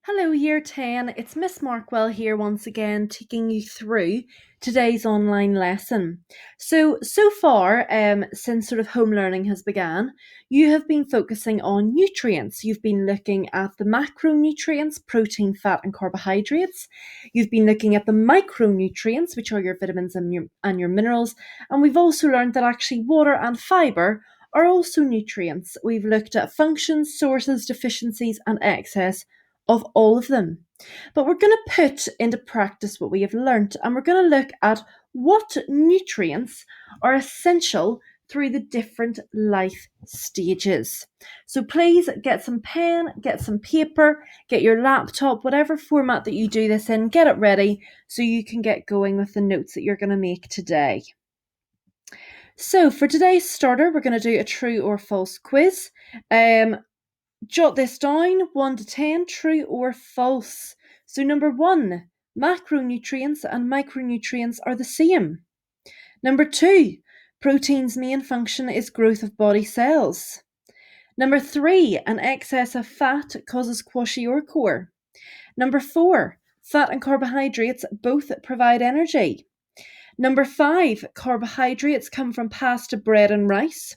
Hello, Year 10. It's Miss Markwell here once again, taking you through today's online lesson. So far, since sort of home learning has begun, you have been focusing on nutrients. You've been looking at the macronutrients, protein, fat, and carbohydrates. You've been looking at the micronutrients, which are your vitamins and your minerals. And we've also learned that actually water and fiber are also nutrients. We've looked at functions, sources, deficiencies, and excess of all of them. But we're going to put into practice what we have learnt, and we're going to look at what nutrients are essential through the different life stages. So please get some pen, get some paper, get your laptop, whatever format that you do this in, get it ready so you can get going with the notes that you're going to make today. So for today's starter, we're going to do a true or false quiz. Jot this down, 1 to 10, true or false. So number 1, macronutrients and micronutrients are the same. Number 2, protein's main function is growth of body cells. Number 3, an excess of fat causes kwashiorkor. Number 4, fat and carbohydrates both provide energy. Number 5, carbohydrates come from pasta, bread, and rice.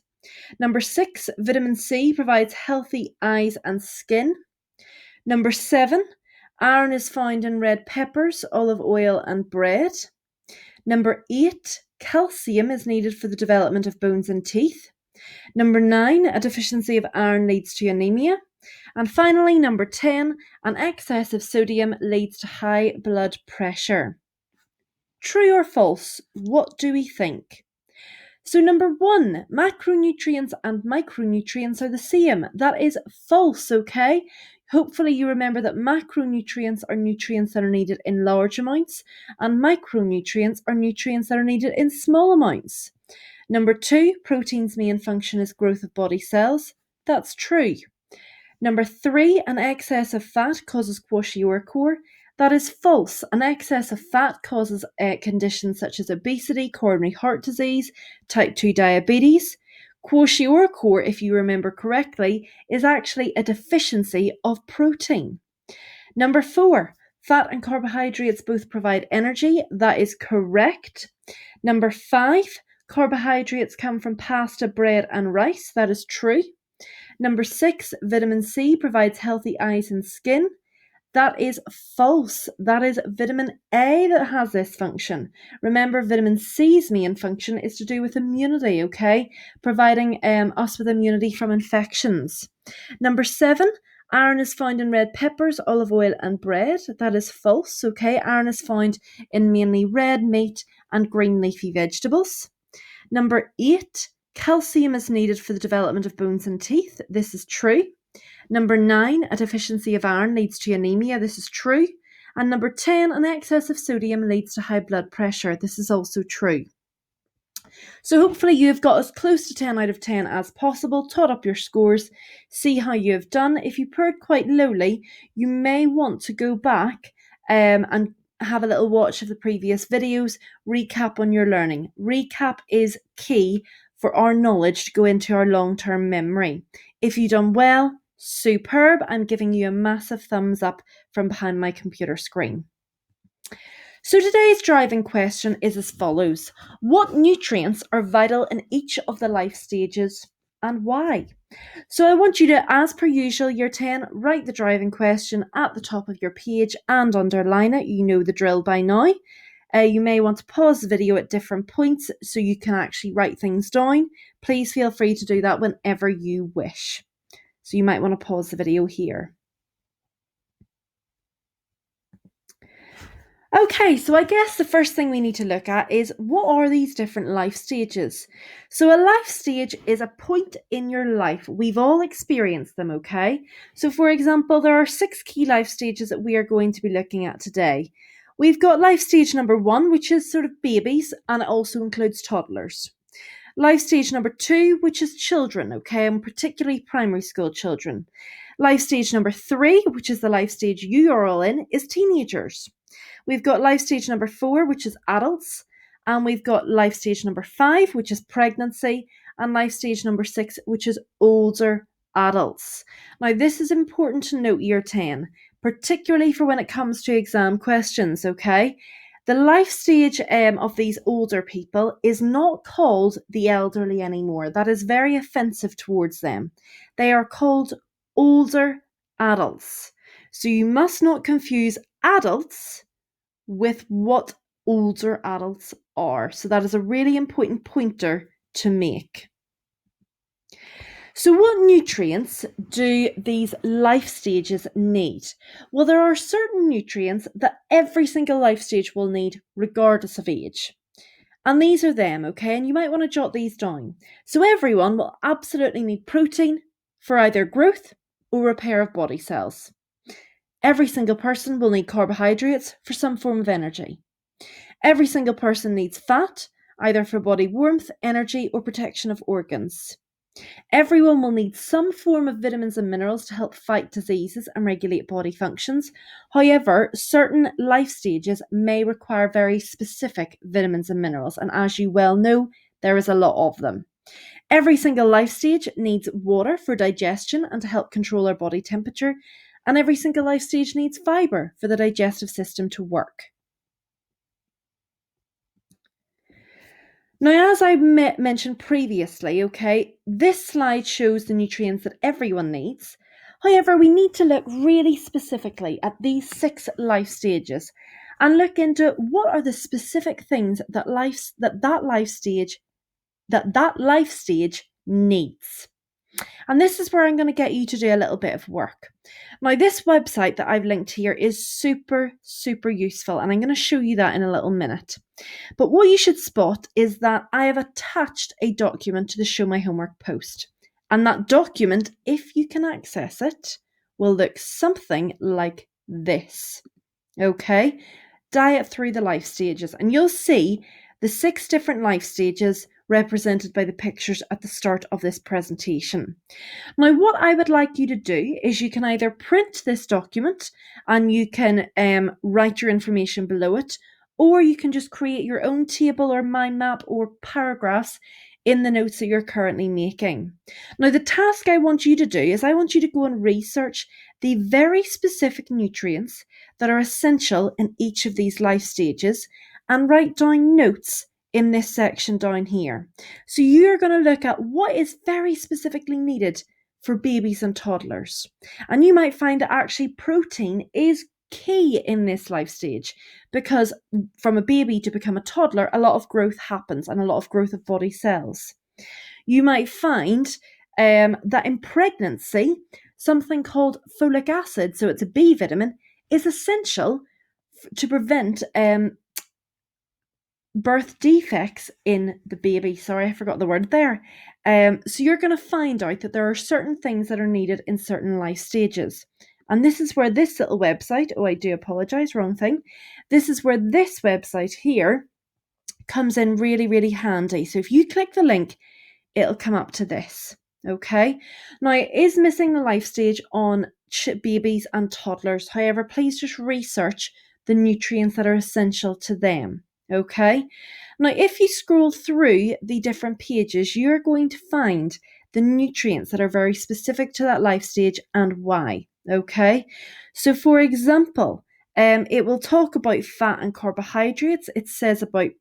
Number 6, vitamin C provides healthy eyes and skin. Number 7, iron is found in red peppers, olive oil, and bread. Number 8, calcium is needed for the development of bones and teeth. Number 9, a deficiency of iron leads to anemia. And finally, number 10, an excess of sodium leads to high blood pressure. True or false? What do we think? So number 1, macronutrients and micronutrients are the same. That is false, okay? Hopefully you remember that macronutrients are nutrients that are needed in large amounts, and micronutrients are nutrients that are needed in small amounts. Number 2, protein's main function is growth of body cells. That's true. Number 3, an excess of fat causes kwashiorkor. That is false. An excess of fat causes conditions such as obesity, coronary heart disease, type 2 diabetes. Kwashiorkor, if you remember correctly, is actually a deficiency of protein. Number 4, fat and carbohydrates both provide energy. That is correct. Number 5, carbohydrates come from pasta, bread, and rice. That is true. Number 6, vitamin C provides healthy eyes and skin. That is false. That is vitamin A that has this function. Remember, vitamin C's main function is to do with immunity, okay? Providing us with immunity from infections. Number 7, iron is found in red peppers, olive oil, and bread. That is false, okay? Iron is found in mainly red meat and green leafy vegetables. Number 8, calcium is needed for the development of bones and teeth. This is true. Number 9, a deficiency of iron leads to anemia. This is true. And number 10, an excess of sodium leads to high blood pressure. This is also true. So hopefully you've got as close to 10 out of 10 as possible. Tot up your scores, see how you've done. If you purred quite lowly, you may want to go back and have a little watch of the previous videos, recap on your learning. Recap is key for our knowledge to go into our long-term memory. If you've done well, superb. I'm giving you a massive thumbs up from behind my computer screen. So today's driving question is as follows. What nutrients are vital in each of the life stages and why? So I want you to, as per usual, Year 10, write the driving question at the top of your page and underline it. You know the drill by now. You may want to pause the video at different points so you can actually write things down. Please feel free to do that whenever you wish. So you might want to pause the video here. Okay, so I guess the first thing we need to look at is what are these different life stages? So a life stage is a point in your life. We've all experienced them, okay? So for example, there are 6 key life stages that we are going to be looking at today. We've got life stage number 1, which is sort of babies, and it also includes toddlers. Life stage number 2, which is children, okay, and particularly primary school children. Life stage number 3, which is the life stage you are all in, is teenagers. We've got life stage number 4, which is adults, and we've got life stage number 5, which is pregnancy, and life stage number 6, which is older adults. Now, this is important to note, Year 10. particularly for when it comes to exam questions, okay? The life stage of these older people is not called the elderly anymore. That is very offensive towards them. They are called older adults. So you must not confuse adults with what older adults are. So that is a really important pointer to make. So, what nutrients do these life stages need? Well, there are certain nutrients that every single life stage will need, regardless of age. And these are them, okay? And you might want to jot these down. So, everyone will absolutely need protein for either growth or repair of body cells. Every single person will need carbohydrates for some form of energy. Every single person needs fat, either for body warmth, energy, or protection of organs. Everyone will need some form of vitamins and minerals to help fight diseases and regulate body functions. However, certain life stages may require very specific vitamins and minerals, and as you well know, there is a lot of them. Every single life stage needs water for digestion and to help control our body temperature, and every single life stage needs fibre for the digestive system to work. Now, as I mentioned previously, okay, this slide shows the nutrients that everyone needs. However, we need to look really specifically at these 6 life stages and look into what are the specific things that that life stage needs. And this is where I'm going to get you to do a little bit of work. Now, this website that I've linked here is super, super useful, and I'm going to show you that in a little minute. But what you should spot is that I have attached a document to the Show My Homework post. And that document, if you can access it, will look something like this. Okay? Diet through the life stages. And you'll see the 6 different life stages represented by the pictures at the start of this presentation. Now, what I would like you to do is you can either print this document and you can write your information below it, or you can just create your own table or mind map or paragraphs in the notes that you're currently making. Now, the task I want you to do is I want you to go and research the very specific nutrients that are essential in each of these life stages and write down notes in this section down here. So you're going to look at what is very specifically needed for babies and toddlers. And you might find that actually protein is key in this life stage because from a baby to become a toddler, a lot of growth happens and a lot of growth of body cells. You might find that in pregnancy, something called folic acid, so it's a B vitamin, is essential to prevent birth defects in the baby. Sorry, I forgot the word there. So you're going to find out that there are certain things that are needed in certain life stages. And this is where this little website, I do apologise, wrong thing. This is where this website here comes in really, really handy. So if you click the link, it'll come up to this. Okay. Now, it is missing the life stage on babies and toddlers. However, please just research the nutrients that are essential to them. Okay. Now, if you scroll through the different pages, you're going to find the nutrients that are very specific to that life stage and why. Okay. So, for example, it will talk about fat and carbohydrates. It says about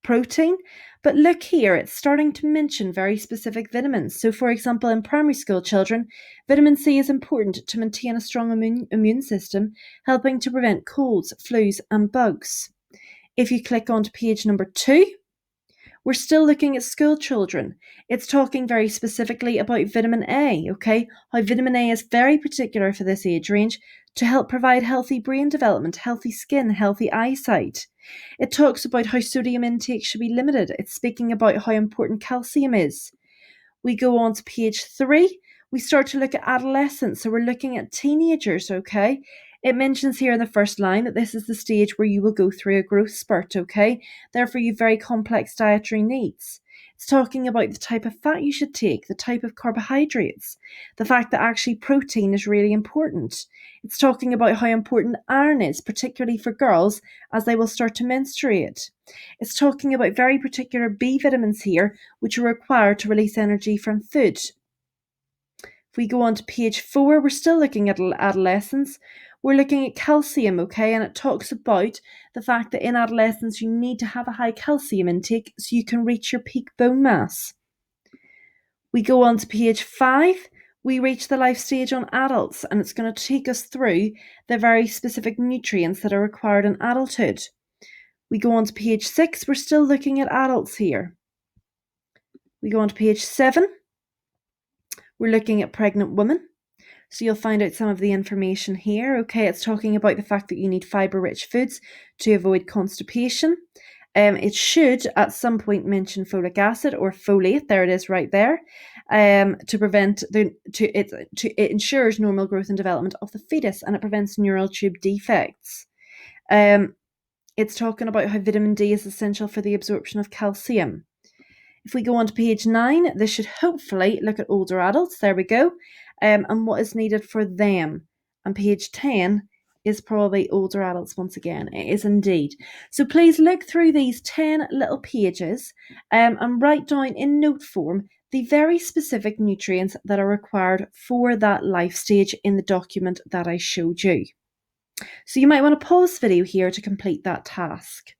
protein, but look here, it's starting to mention very specific vitamins. So, for example, in primary school children, vitamin C is important to maintain a strong immune system, helping to prevent colds, flus, and bugs. If you click on to page number 2, we're still looking at school children. It's talking very specifically about vitamin A, okay? How vitamin A is very particular for this age range to help provide healthy brain development, healthy skin, healthy eyesight. It talks about how sodium intake should be limited. It's speaking about how important calcium is. We go on to page 3. We start to look at adolescents. So we're looking at teenagers, okay? It mentions here in the first line that this is the stage where you will go through a growth spurt, okay? Therefore, you have very complex dietary needs. It's talking about the type of fat you should take, the type of carbohydrates, the fact that actually protein is really important. It's talking about how important iron is, particularly for girls, as they will start to menstruate. It's talking about very particular B vitamins here, which are required to release energy from food. If we go on to page 4, we're still looking at adolescence. we're looking at calcium, okay, and it talks about the fact that in adolescence you need to have a high calcium intake so you can reach your peak bone mass. We go on to page 5. We reach the life stage on adults, and it's going to take us through the very specific nutrients that are required in adulthood. We go on to page 6. We're still looking at adults here. We go on to page 7. We're looking at pregnant women. So you'll find out some of the information here. Okay, it's talking about the fact that you need fibre-rich foods to avoid constipation. It should at some point mention folic acid or folate. There it is, right there. To prevent it ensures normal growth and development of the fetus, and it prevents neural tube defects. It's talking about how vitamin D is essential for the absorption of calcium. If we go on to page 9, this should hopefully look at older adults. There we go. And what is needed for them. And page 10 is probably older adults once again. It is indeed. So please look through these 10 little pages and write down in note form the very specific nutrients that are required for that life stage in the document that I showed you. So you might want to pause the video here to complete that task.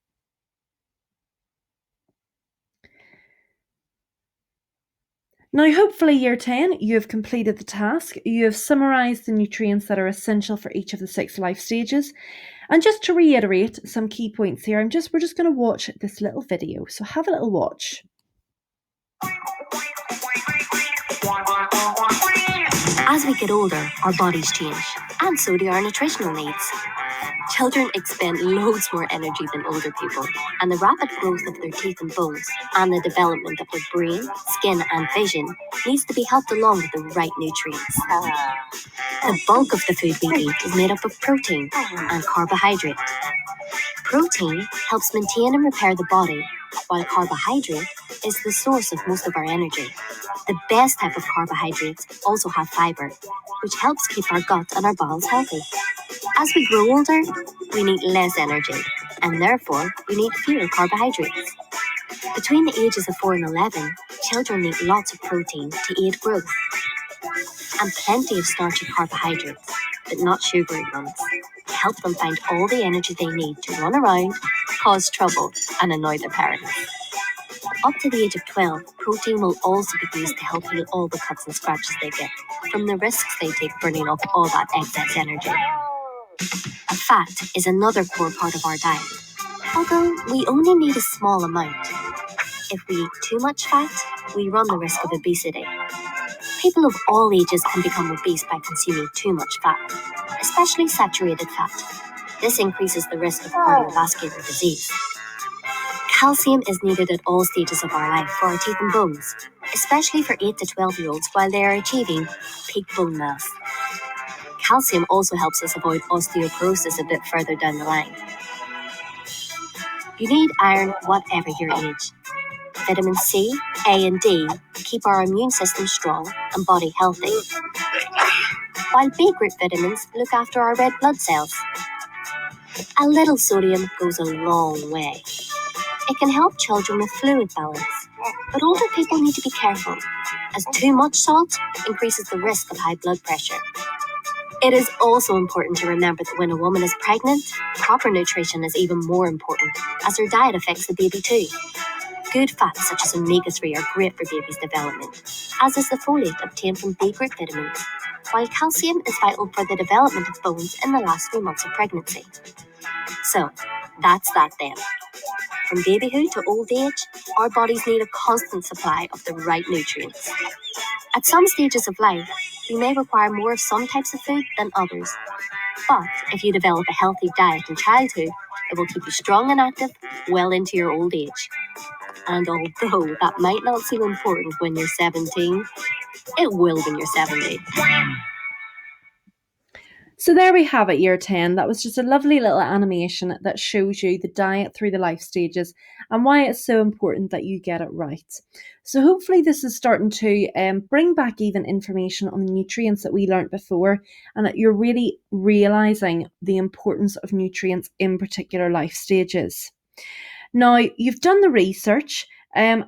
Now, hopefully year 10, you have completed the task. You have summarised the nutrients that are essential for each of the 6 life stages. And just to reiterate some key points here, we're just going to watch this little video. So have a little watch. As we get older, our bodies change, and so do our nutritional needs. Children expend loads more energy than older people, and the rapid growth of their teeth and bones, and the development of their brain, skin, and vision needs to be helped along with the right nutrients. The bulk of the food we eat is made up of protein and carbohydrate. Protein helps maintain and repair the body, while carbohydrate is the source of most of our energy. The best type of carbohydrates also have fiber, which helps keep our gut and our bowels healthy. As we grow older, we need less energy, and therefore we need fewer carbohydrates. Between the ages of 4 and 11, children need lots of protein to aid growth, and plenty of starchy carbohydrates, but not sugary ones, to help them find all the energy they need to run around, cause trouble, and annoy their parents. Up to the age of 12, protein will also be used to help heal all the cuts and scratches they get from the risks they take burning off all that excess energy. Fat is another core part of our diet, although we only need a small amount. If we eat too much fat, we run the risk of obesity. People of all ages can become obese by consuming too much fat, especially saturated fat. This increases the risk of cardiovascular disease. Calcium is needed at all stages of our life for our teeth and bones, especially for 8 to 12-year-olds while they are achieving peak bone mass. Calcium also helps us avoid osteoporosis a bit further down the line. You need iron whatever your age. Vitamin C, A and D keep our immune system strong and body healthy, while B-group vitamins look after our red blood cells. A little sodium goes a long way. It can help children with fluid balance, but older people need to be careful, as too much salt increases the risk of high blood pressure. It is also important to remember that when a woman is pregnant, proper nutrition is even more important, as her diet affects the baby too. Good fats such as omega-3 are great for baby's development, as is the folate obtained from B-group vitamins, while calcium is vital for the development of bones in the last 3 months of pregnancy. So, that's that then. From babyhood to old age, our bodies need a constant supply of the right nutrients. At some stages of life, you may require more of some types of food than others. But if you develop a healthy diet in childhood, it will keep you strong and active well into your old age. And although that might not seem important when you're 17, it will when you're 70. So there we have it, year 10. That was just a lovely little animation that shows you the diet through the life stages and why it's so important that you get it right. So hopefully this is starting to bring back even information on the nutrients that we learnt before, and that you're really realising the importance of nutrients in particular life stages. Now, you've done the research, and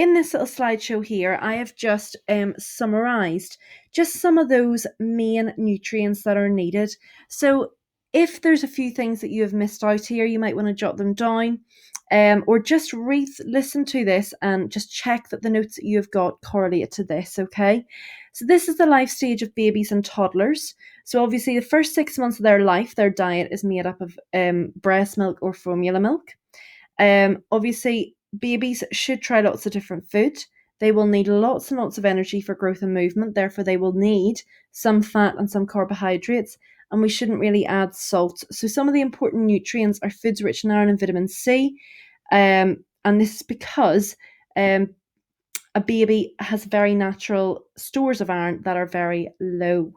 in this little slideshow here, I have just summarised just some of those main nutrients that are needed. So if there's a few things that you have missed out here, you might want to jot them down, or just listen to this and just check that the notes that you have got correlate to this, okay? So this is the life stage of babies and toddlers. So obviously the first 6 months of their life, their diet is made up of breast milk or formula milk. Obviously, babies should try lots of different food. They will need lots and lots of energy for growth and movement. Therefore, they will need some fat and some carbohydrates. And we shouldn't really add salt. So some of the important nutrients are foods rich in iron and vitamin C. And this is because a baby has very natural stores of iron that are very low.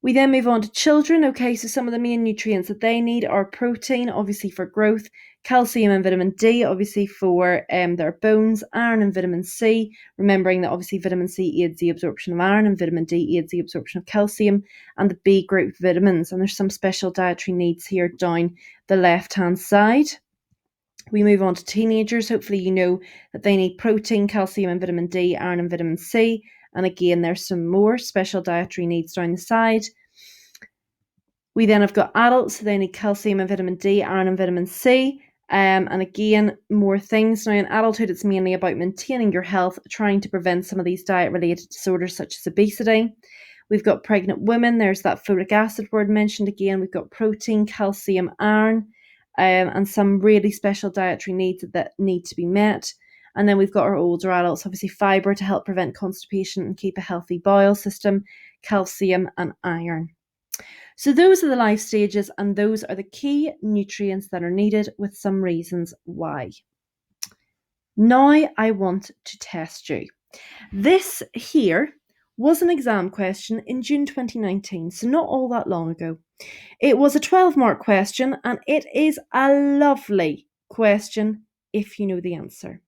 We then move on to children. Okay, so some of the main nutrients that they need are protein, obviously for growth, calcium and vitamin D, obviously for their bones, iron and vitamin C, remembering that obviously vitamin C aids the absorption of iron and vitamin D aids the absorption of calcium, and the B group vitamins. And there's some special dietary needs here down the left-hand side. We move on to teenagers. Hopefully you know that they need protein, calcium and vitamin D, iron and vitamin C. And again, there's some more special dietary needs down the side. We then have got adults, so they need calcium and vitamin D, iron and vitamin C. And again, more things. Now in adulthood, it's mainly about maintaining your health, trying to prevent some of these diet-related disorders such as obesity. We've got pregnant women. There's that folic acid word mentioned again. We've got protein, calcium, iron, and some really special dietary needs that need to be met. And then we've got our older adults, obviously fibre to help prevent constipation and keep a healthy bowel system, calcium and iron. So those are the life stages, and those are the key nutrients that are needed with some reasons why. Now I want to test you. This here was an exam question in June 2019, so not all that long ago. It was a 12-mark question, and it is a lovely question if you know the answer.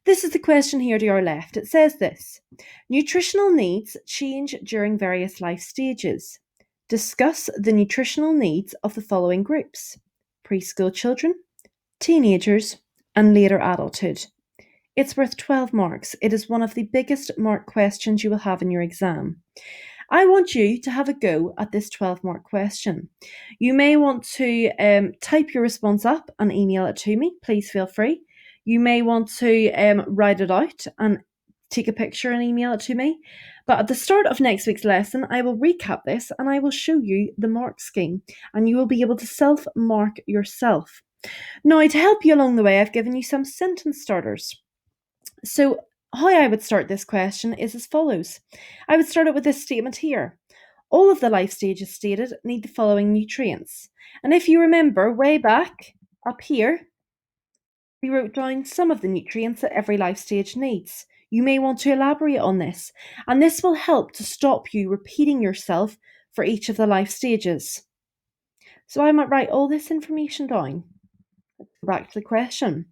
This is the question here to your left. It says this: nutritional needs change during various life stages. Discuss the nutritional needs of the following groups: preschool children, teenagers, and later adulthood. It's worth 12 marks. It is one of the biggest mark questions you will have in your exam. I want you to have a go at this 12-mark question. You may want to type your response up and email it to me. Please feel free. You may want to write it out and take a picture and email it to me. But at the start of next week's lesson, I will recap this and I will show you the mark scheme, and you will be able to self-mark yourself. Now, to help you along the way, I've given you some sentence starters. So how I would start this question is as follows. I would start it with this statement here. All of the life stages stated need the following nutrients. And if you remember way back up here, we wrote down some of the nutrients that every life stage needs. You may want to elaborate on this, and this will help to stop you repeating yourself for each of the life stages. So I might write all this information down. Let's go back to the question.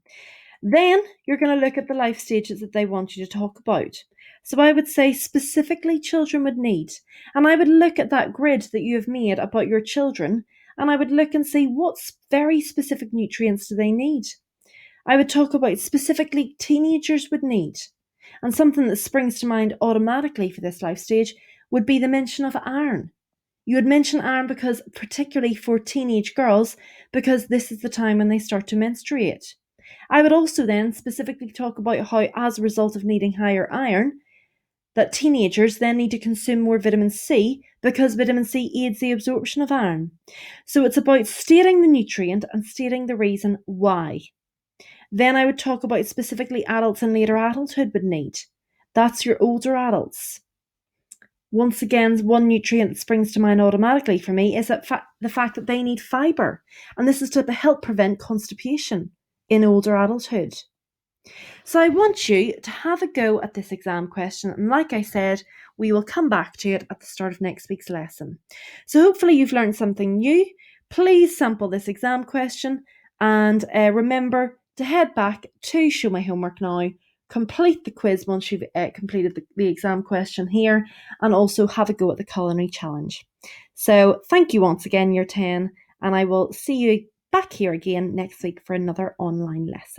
Then you're going to look at the life stages that they want you to talk about. So I would say specifically children would need, and I would look at that grid that you have made about your children, and I would look and see what very specific nutrients do they need. I would talk about specifically teenagers would need, and something that springs to mind automatically for this life stage would be the mention of iron. You would mention iron because, particularly for teenage girls, because this is the time when they start to menstruate. I would also then specifically talk about how, as a result of needing higher iron, that teenagers then need to consume more vitamin C because vitamin C aids the absorption of iron. So it's about stating the nutrient and stating the reason why. Then I would talk about specifically adults and later adulthood would need. That's your older adults. Once again, one nutrient that springs to mind automatically for me is that the fact that they need fibre, and this is to help prevent constipation in older adulthood. So I want you to have a go at this exam question, and like I said, we will come back to it at the start of next week's lesson. So hopefully you've learned something new. Please sample this exam question, and remember to head back to Show My Homework Now, complete the quiz once you've completed the exam question here, and also have a go at the culinary challenge. So thank you once again, Year 10, and I will see you back here again next week for another online lesson.